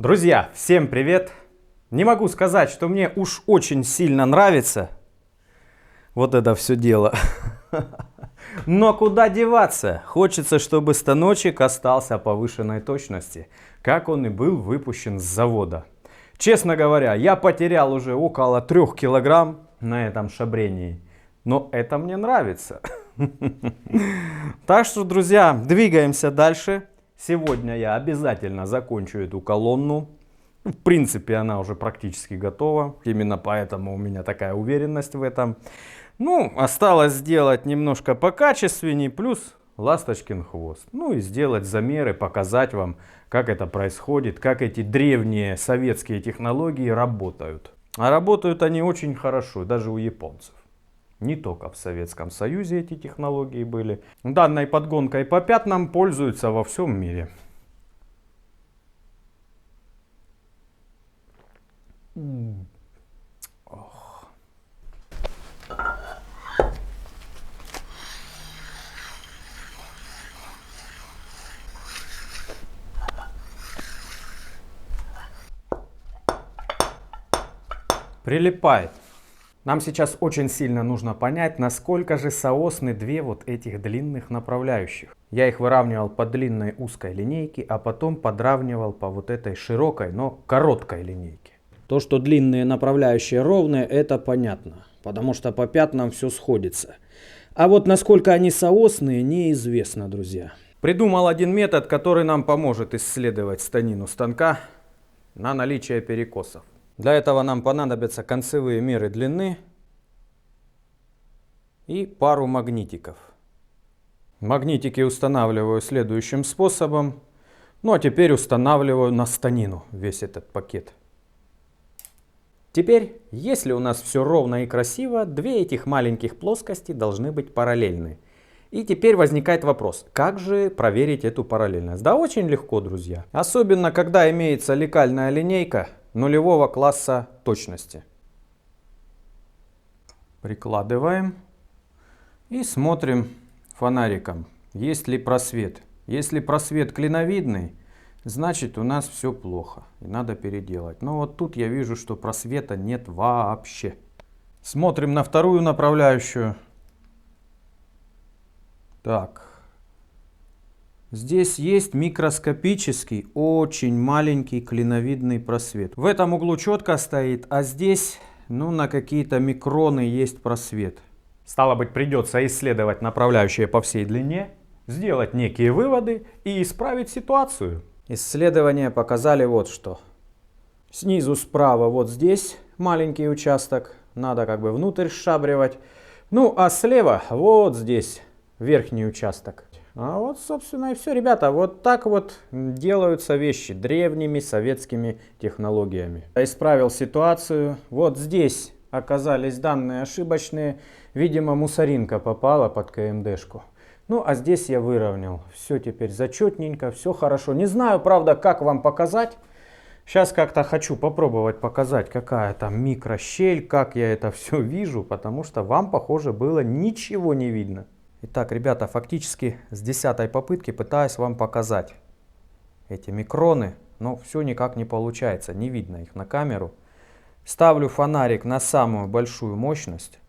Друзья, всем привет! Не могу сказать, что мне уж очень сильно нравится вот это все дело. Но куда деваться? Хочется, чтобы станочек остался повышенной точности, как он и был выпущен с завода. Честно говоря, я потерял уже около 3 килограмм на этом шабрении. Но это мне нравится. Так что, друзья, двигаемся дальше. Сегодня я обязательно закончу эту колонну. В принципе, она уже практически готова. Именно поэтому у меня такая уверенность в этом. Ну, осталось сделать немножко покачественней, плюс ласточкин хвост. Ну и сделать замеры, показать вам, как это происходит, как эти древние советские технологии работают. А работают они очень хорошо, даже у японцев. Не только в Советском Союзе эти технологии были. Данной подгонкой по пятнам пользуются во всем мире. Прилипает. Нам сейчас очень сильно нужно понять, насколько же соосны две вот этих длинных направляющих. Я их выравнивал по длинной узкой линейке, а потом подравнивал по вот этой широкой, но короткой линейке. То, что длинные направляющие ровные, это понятно, потому что по пятнам все сходится. А вот насколько они соосные, неизвестно, друзья. Придумал один метод, который нам поможет исследовать станину станка на наличие перекосов. Для этого нам понадобятся концевые меры длины и пару магнитиков. Магнитики устанавливаю следующим способом. Ну а теперь устанавливаю на станину весь этот пакет. Теперь, если у нас все ровно и красиво, две этих маленьких плоскости должны быть параллельны. И теперь возникает вопрос, как же проверить эту параллельность? Да очень легко, друзья. Особенно, когда имеется лекальная линейка нулевого класса точности. Прикладываем и смотрим фонариком, есть ли просвет. Если просвет клиновидный, значит у нас все плохо и надо переделать. Но вот тут я вижу, что просвета нет вообще. Смотрим на вторую направляющую. Так. Здесь есть микроскопический, очень маленький клиновидный просвет. В этом углу четко стоит, а здесь, ну, на какие-то микроны есть просвет. Стало быть, придется исследовать направляющие по всей длине, сделать некие выводы и исправить ситуацию. Исследования показали вот что. Снизу справа вот здесь маленький участок, надо как бы внутрь сшабривать. Ну, а слева вот здесь верхний участок. А вот, собственно, и все, ребята. Вот так вот делаются вещи древними советскими технологиями. Я исправил ситуацию. Вот здесь оказались данные ошибочные. Видимо, мусоринка попала под КМДшку. Ну, а здесь я выровнял. Все теперь зачетненько, все хорошо. Не знаю, правда, как вам показать. Сейчас как-то хочу попробовать показать, какая там микрощель, как я это все вижу, потому что вам, похоже, было ничего не видно. Итак, ребята, фактически с 10-й попытки пытаюсь вам показать эти микроны, но все никак не получается, не видно их на камеру. Ставлю фонарик на самую большую мощность.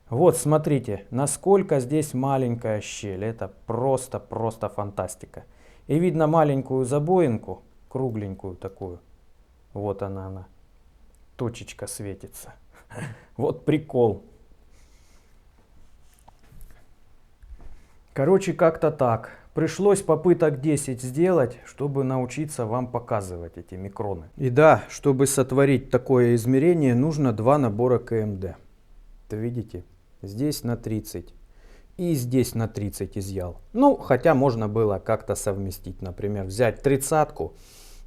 Вот, смотрите, насколько здесь маленькая щель, это просто фантастика. И видно маленькую забоинку, кругленькую такую, вот она, точечка светится. Вот прикол. Короче, как-то так. Пришлось попыток 10 сделать, чтобы научиться вам показывать эти микроны. И да, чтобы сотворить такое измерение, нужно 2 набора КМД. Это видите? Здесь на 30 и здесь на 30 изъял. Ну, хотя можно было как-то совместить. Например, взять 30-ку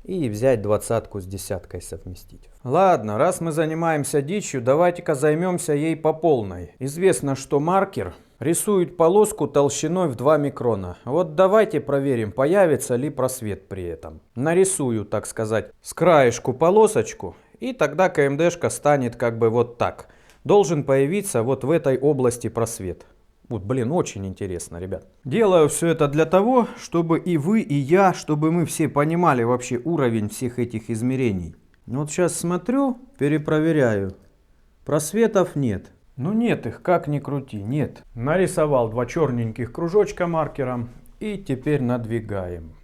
и взять 20-ку с 10-кой совместить. Ладно, раз мы занимаемся дичью, давайте-ка займемся ей по полной. Известно, что маркер рисует полоску толщиной в 2 микрона. Вот давайте проверим, появится ли просвет при этом. Нарисую, так сказать, с краешку полосочку, и тогда КМДшка станет как бы вот так. Должен появиться вот в этой области просвет. Вот, блин, очень интересно, ребят. Делаю все это для того, чтобы и вы, и я, чтобы мы все понимали вообще уровень всех этих измерений. Вот сейчас смотрю, перепроверяю. Просветов нет. Ну нет их, как ни крути, нет. Нарисовал 2 черненьких кружочка маркером и теперь надвигаем.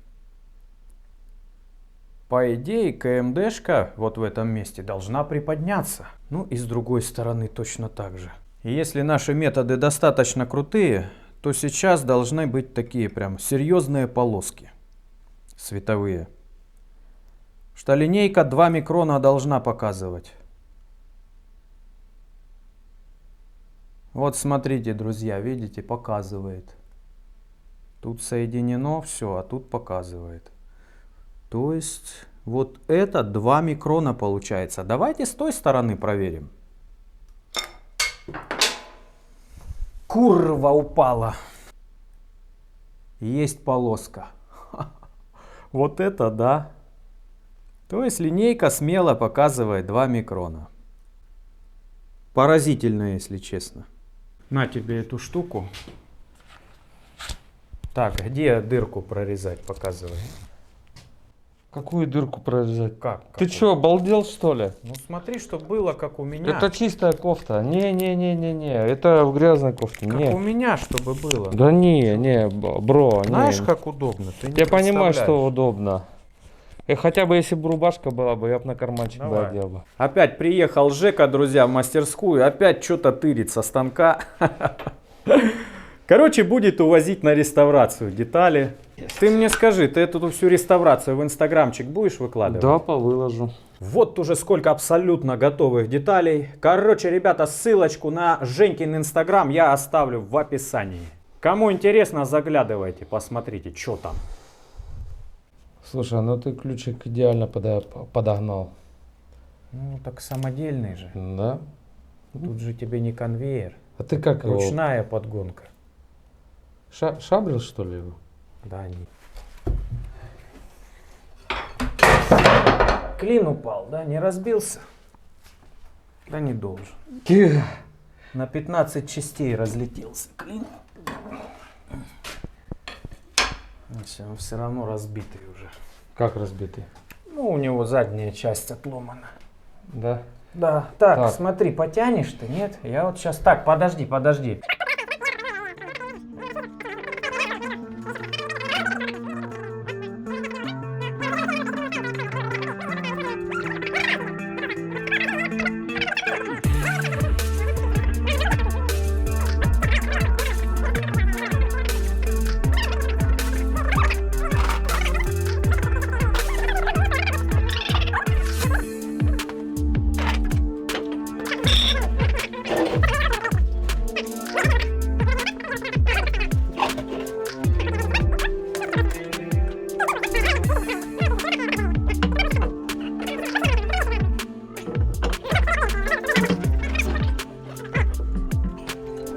По идее, КМДшка вот в этом месте должна приподняться. Ну и с другой стороны точно так же. И если наши методы достаточно крутые, то сейчас должны быть такие прям серьезные полоски световые. Что линейка 2 микрона должна показывать. Вот смотрите, друзья, видите, показывает. Тут соединено все, а тут показывает. То есть вот это 2 микрона получается. Давайте с той стороны проверим. Курва упала. Есть полоска. Вот это да. То есть линейка смело показывает 2 микрона. Поразительно, если честно. На тебе эту штуку. Так, где дырку прорезать, показывай. Какую дырку прорезать? Как? Ты что, обалдел что ли? Ну смотри, чтобы было как у меня. Это чистая кофта. Не, это в грязной кофте. Как у меня, чтобы было. Да не, бро. Знаешь, не. как удобно? Ты не Я понимаю, представляешь. что удобно. И хотя бы если бы рубашка была бы, я бы на карманчик бы Давай. одел бы. Опять приехал Жека, друзья, в мастерскую. Опять что-то тырит со станка. Короче, будет увозить на реставрацию детали. Ты мне скажи, ты эту всю реставрацию в инстаграмчик будешь выкладывать? Да, повыложу. Вот уже сколько абсолютно готовых деталей. Короче, ребята, ссылочку на Женькин инстаграм я оставлю в описании. Кому интересно, заглядывайте, посмотрите, что там. Слушай, ну ты ключик идеально подогнал. Ну, так самодельный же. Да? Тут же тебе не конвейер. А ты как его? Ручная подгонка. Шабрил что ли его? Да, нет. Клин упал, да? Не разбился? Да не должен. На 15 частей разлетелся клин. Он все равно разбитый уже. Как разбитый? Ну, у него задняя часть отломана. Да? Да, так, Так. смотри, потянешь ты, нет? Я вот сейчас... Так, подожди.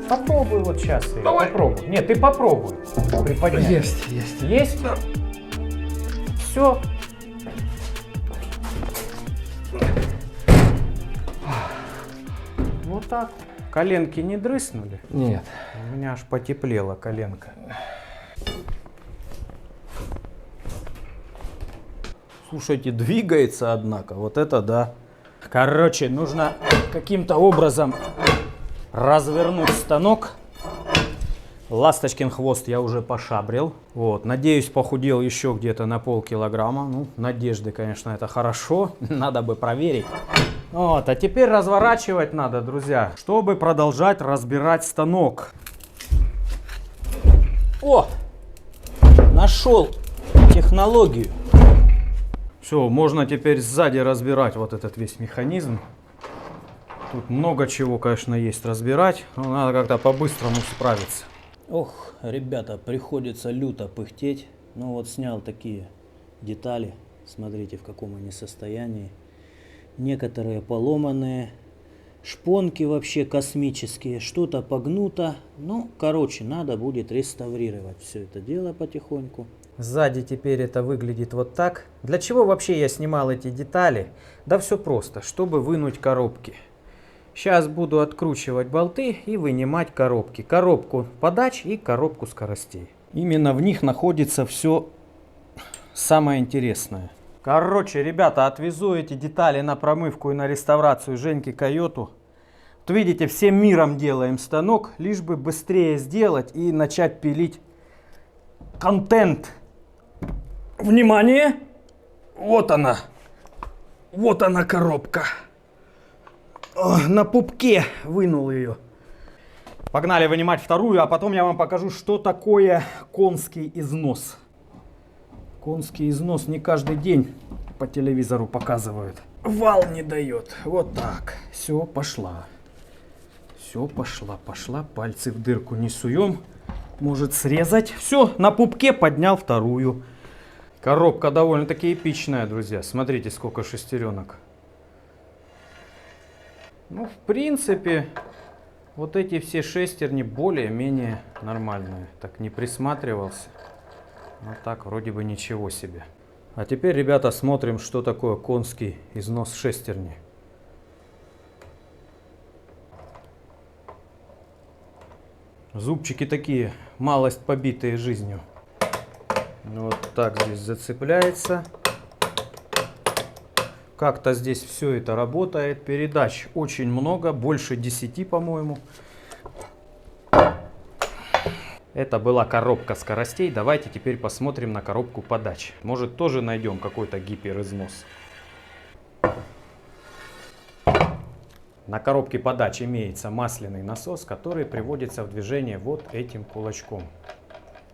Попробуй вот сейчас. Давай. Попробуй. Нет, ты попробуй. Приподнять. Есть. Есть? Все. Вот так. Коленки не дрыснули? Нет. У меня аж потеплела коленка. Слушайте, двигается, однако. Вот это да. Короче, нужно каким-то образом развернуть станок. Ласточкин хвост я уже пошабрил. Вот, надеюсь, похудел еще где-то на полкилограмма. Ну, надежды, конечно, это хорошо. Надо бы проверить. Вот, а теперь разворачивать надо, друзья, чтобы продолжать разбирать станок. О! Нашел технологию. Все, можно теперь сзади разбирать вот этот весь механизм. Тут много чего, конечно, есть разбирать, но надо как-то по-быстрому справиться. Ох, ребята, приходится люто пыхтеть. Ну вот снял такие детали. Смотрите, в каком они состоянии. Некоторые поломанные. Шпонки вообще космические. Что-то погнуто. Ну, короче, надо будет реставрировать все это дело потихоньку. Сзади теперь это выглядит вот так. Для чего вообще я снимал эти детали? Да все просто, чтобы вынуть коробки. Сейчас буду откручивать болты и вынимать коробки. Коробку подач и коробку скоростей. Именно в них находится все самое интересное. Короче, ребята, отвезу эти детали на промывку и на реставрацию Женьки Койоту. Вот видите, всем миром делаем станок, лишь бы быстрее сделать и начать пилить контент. Внимание! Вот она. Вот она коробка. О, на пупке вынул ее. Погнали вынимать вторую, а потом я вам покажу, что такое конский износ. Конский износ не каждый день по телевизору показывают. Вал не дает. Вот так. Все, пошла. Все, пошла. Пальцы в дырку не суем. Может срезать. Все, на пупке поднял вторую. Коробка довольно-таки эпичная, друзья. Смотрите, сколько шестеренок. Ну, в принципе, вот эти все шестерни более-менее нормальные. Так не присматривался. Вот так, вроде бы ничего себе. А теперь, ребята, смотрим, что такое конский износ шестерни. Зубчики такие, малость побитые жизнью. Вот так здесь зацепляется. Как-то здесь все это работает. Передач очень много, больше 10, по-моему. Это была коробка скоростей. Давайте теперь посмотрим на коробку подач. Может, тоже найдем какой-то гиперизнос. На коробке подач имеется масляный насос, который приводится в движение вот этим кулачком.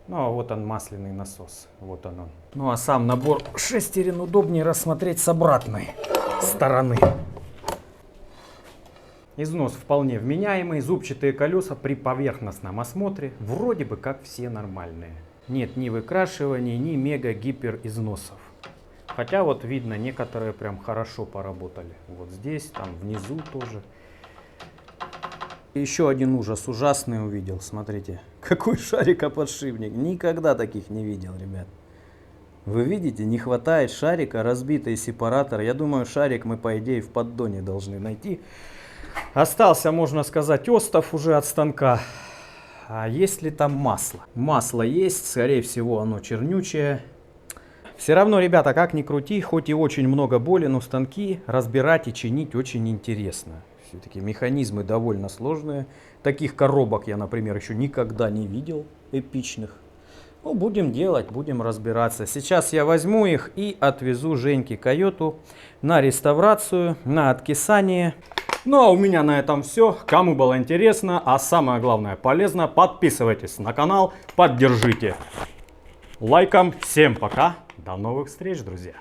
Ну, а вот он, масляный насос. Вот он. Ну, а сам набор шестерен удобнее рассмотреть с обратной стороны. Износ вполне вменяемый. Зубчатые колеса при поверхностном осмотре вроде бы как все нормальные. Нет ни выкрашиваний, ни мега-гипер износов. Хотя вот видно, некоторые прям хорошо поработали. Вот здесь, там внизу тоже. Еще один ужас ужасный увидел. Смотрите, какой шарикоподшипник. Никогда таких не видел, ребят. Вы видите, не хватает шарика, разбитый сепаратор. Я думаю, шарик мы, по идее, в поддоне должны найти. Остался, можно сказать, остов уже от станка. А есть ли там масло? Масло есть, скорее всего, оно чернючее. Все равно, ребята, как ни крути, хоть и очень много боли, но станки разбирать и чинить очень интересно. Все-таки механизмы довольно сложные. Таких коробок я, например, еще никогда не видел, эпичных. Ну, будем делать, будем разбираться. Сейчас я возьму их и отвезу Женьке Койоту на реставрацию, на откисание. Ну, а у меня на этом все. Кому было интересно, а самое главное полезно, подписывайтесь на канал, поддержите лайком. Всем пока, до новых встреч, друзья.